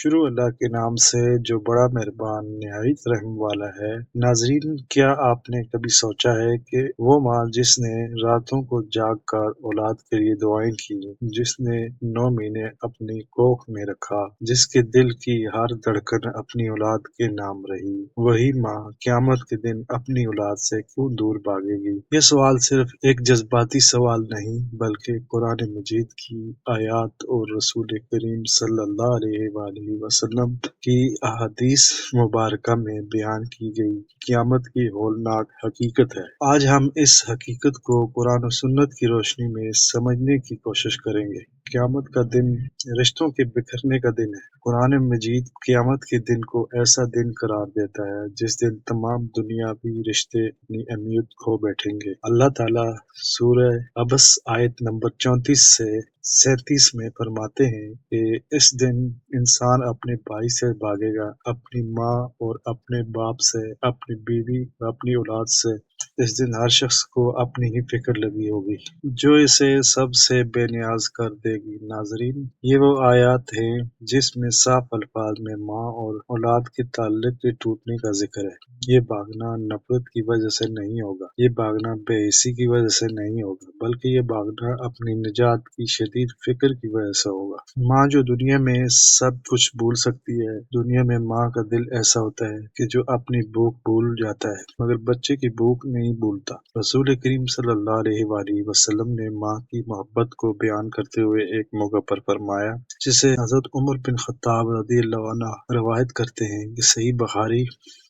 شروع اللہ کے نام سے جو بڑا مہربان نہایت رحم والا ہے۔ ناظرین، کیا آپ نے کبھی سوچا ہے کہ وہ ماں جس نے راتوں کو جاگ کر اولاد کے لیے دعائیں کی، جس نے 9 مہینے اپنی کوکھ میں رکھا، جس کے دل کی ہر دھڑکن اپنی اولاد کے نام رہی، وہی ماں قیامت کے دن اپنی اولاد سے کیوں دور بھاگے گی؟ یہ سوال صرف ایک جذباتی سوال نہیں، بلکہ قرآن مجید کی آیات اور رسول کریم صلی اللہ علیہ وآلہ وسلم کی احادیث مبارکہ میں بیان کی گئی قیامت کی ہولناک حقیقت ہے۔ آج ہم اس حقیقت کو قرآن و سنت کی روشنی میں سمجھنے کی کوشش کریں گے۔ قیامت کا دن رشتوں کے بکھرنے کا دن ہے۔ قرآن مجید قیامت کے دن کو ایسا دن قرار دیتا ہے جس دن تمام دنیاوی رشتے اپنی اہمیت کھو بیٹھیں گے۔ اللہ تعالیٰ سورہ عبس آیت نمبر 34 سے 37 میں فرماتے ہیں کہ اس دن انسان اپنے بھائی سے بھاگے گا، اپنی ماں اور اپنے باپ سے، اپنی بیوی اور اپنی اولاد سے۔ اس دن ہر شخص کو اپنی ہی فکر لگی ہوگی جو اسے سب سے بے نیاز کر دے گی۔ ناظرین، یہ وہ آیات ہیں جس میں صاف الفاظ میں ماں اور اولاد کے تعلق کے ٹوٹنے کا ذکر ہے۔ یہ بھاگنا نفرت کی وجہ سے نہیں ہوگا، یہ بھاگنا بے حسی کی وجہ سے نہیں ہوگا، بلکہ یہ بھاگنا اپنی نجات کی شدید فکر کی وجہ سے ہوگا۔ ماں جو دنیا میں سب کچھ بھول سکتی ہے، دنیا میں ماں کا دل ایسا ہوتا ہے کہ جو اپنی بھوک بھول جاتا ہے مگر بچے کی بھوک نہیں بھولتا۔ رسول کریم صلی اللہ علیہ وآلہ وسلم نے ماں کی محبت کو بیان کرتے ہوئے ایک موقع پر فرمایا، جسے حضرت عمر بن خطاب رضی اللہ عنہ روایت کرتے ہیں کہ صحیح بخاری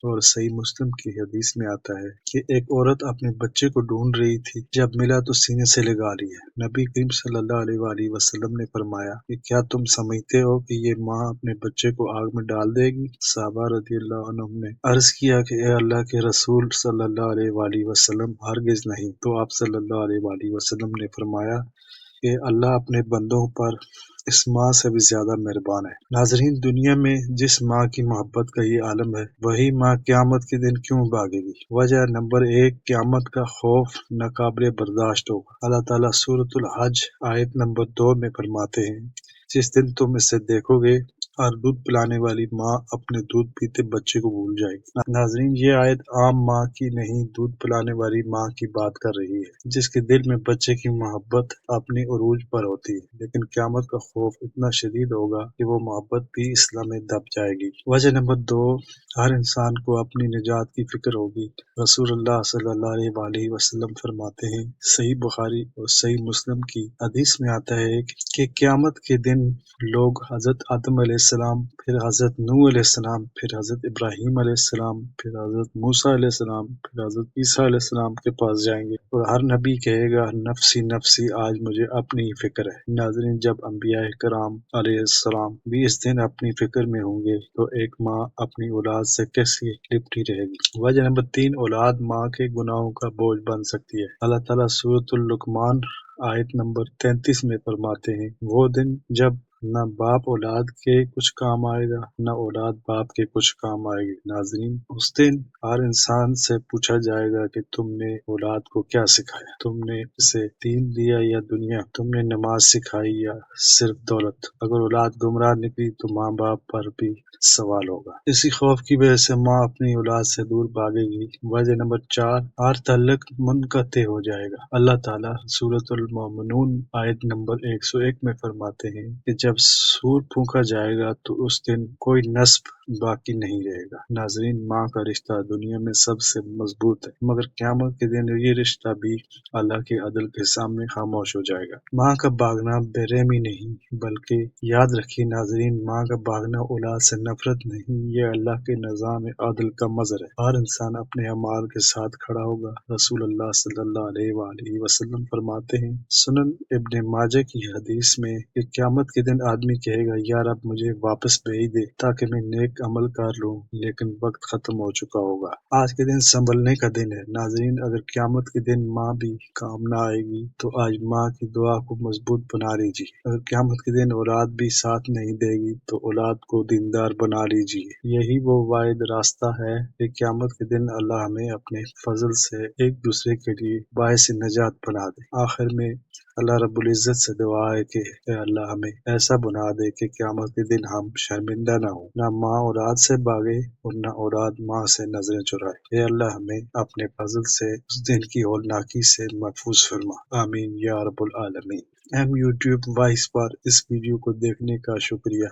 اور صحیح مسلم کی حدیث میں آتا ہے کہ ایک عورت اپنے بچے کو ڈھونڈ رہی تھی، جب ملا تو سینے سے لگا لیا۔ نبی کریم صلی اللہ علیہ وآلہ وسلم نے فرمایا کہ کیا تم سمجھتے ہو کہ یہ ماں اپنے بچے کو آگ میں ڈال دے گی؟ صحابہ رضی اللہ عنہم نے عرض کیا کہ اے اللہ کے رسول صلی اللہ علیہ وآلہ وسلم، ہرگز نہیں۔ تو آپ صلی اللہ علیہ وآلہ وسلم نے فرمایا کہ اللہ اپنے بندوں پر اس ماں سے بھی زیادہ مہربان ہے۔ ناظرین، دنیا میں جس ماں کی محبت کا یہ عالم ہے، وہی ماں قیامت کے دن کیوں بھاگے گی؟ وجہ نمبر 1، قیامت کا خوف ناقابل برداشت ہوگا۔ اللہ تعالیٰ سورۃ الحج آیت نمبر 2 میں فرماتے ہیں، جس دن تم اسے دیکھو گے اور دودھ پلانے والی ماں اپنے دودھ پیتے بچے کو بھول جائے گی۔ ناظرین، یہ آیت عام ماں کی نہیں، دودھ پلانے والی ماں کی بات کر رہی ہے، جس کے دل میں بچے کی محبت اپنی عروج پر ہوتی ہے، لیکن قیامت کا خوف اتنا شدید ہوگا کہ وہ محبت بھی اصلاح میں دب جائے گی۔ وجہ نمبر 2، ہر انسان کو اپنی نجات کی فکر ہوگی۔ رسول اللہ صلی اللہ علیہ وآلہ وسلم فرماتے ہیں، صحیح بخاری اور صحیح مسلم کی حدیث میں آتا ہے کہ قیامت کے دن لوگ حضرت آدم علیہ السلام، پھر حضرت نوح علیہ السلام، پھر حضرت ابراہیم علیہ السلام، پھر حضرت موسیٰ علیہ السلام، پھر حضرت عیسیٰ علیہ السلام کے پاس جائیں گے اور ہر نبی کہے گا، نفسی نفسی، آج مجھے اپنی ہی فکر ہے۔ ناظرین، جب انبیاء کرام علیہ السلام بھی اس دن اپنی فکر میں ہوں گے تو ایک ماں اپنی اولاد سے کیسی لپٹی رہے گی؟ وجہ نمبر 3، اولاد ماں کے گناہوں کا بوجھ بن سکتی ہے۔ اللہ تعالیٰ سورۃ اللقمان آیت نمبر 33 میں فرماتے ہیں، وہ دن جب نہ باپ اولاد کے کچھ کام آئے گا، نہ اولاد باپ کے کچھ کام آئے گی۔ ناظرین، اس دن ہر انسان سے پوچھا جائے گا کہ تم نے اولاد کو کیا سکھایا؟ تم نے اسے دین دیا یا دنیا؟ تم نے نماز سکھائی یا صرف دولت؟ اگر اولاد گمراہ نکلی تو ماں باپ پر بھی سوال ہوگا۔ اسی خوف کی وجہ سے ماں اپنی اولاد سے دور بھاگے گی۔ وجہ نمبر 4، ہر تعلق منقطع ہو جائے گا۔ اللہ تعالیٰ سورۃ المومنون آیت نمبر 101 میں فرماتے ہیں کہ جب سور پھونکا جائے گا تو اس دن کوئی نسب باقی نہیں رہے گا۔ ناظرین، ماں کا رشتہ دنیا میں سب سے مضبوط ہے، مگر قیامت کے دن یہ رشتہ بھی اللہ کے عدل کے سامنے خاموش ہو جائے گا۔ ماں کا بھاگنا بے رحمی نہیں، بلکہ یاد رکھیے ناظرین، ماں کا بھاگنا اولاد سے نفرت نہیں، یہ اللہ کے نظام عدل کا مظہر ہے۔ ہر انسان اپنے اعمال کے ساتھ کھڑا ہوگا۔ رسول اللہ صلی اللہ علیہ وآلہ وسلم فرماتے ہیں، سنن ابن ماجہ کی حدیث میں، کہ قیامت کے دن آدمی کہے گا، یا رب مجھے واپس بھیج دے تاکہ میں نیک عمل کر لوں، لیکن وقت ختم ہو چکا ہوگا۔ آج کے دن سنبھلنے کا دن ہے۔ ناظرین، اگر قیامت کے دن ماں بھی کام نہ آئے گی تو آج ماں کی دعا کو مضبوط بنا لیجیے۔ اگر قیامت کے دن اولاد بھی ساتھ نہیں دے گی تو اولاد کو دیندار بنا لیجیے۔ یہی وہ واحد راستہ ہے کہ قیامت کے دن اللہ ہمیں اپنے فضل سے ایک دوسرے کے لیے باعث نجات بنا دے۔ آخر میں اللہ رب العزت سے دعا ہے کہ اے اللہ ہمیں ایسا ایسا بنا دے کہ قیامت کے دن ہم شرمندہ نہ ہوں، نہ ماں اولاد سے بھاگے اور نہ اولاد ماں سے نظریں چرائے۔ اے اللہ ہمیں اپنے فضل سے اس دن کی ہولناکی سے محفوظ فرما، آمین یا رب العالمین۔ ایم یوٹیوب وائس پر اس ویڈیو کو دیکھنے کا شکریہ۔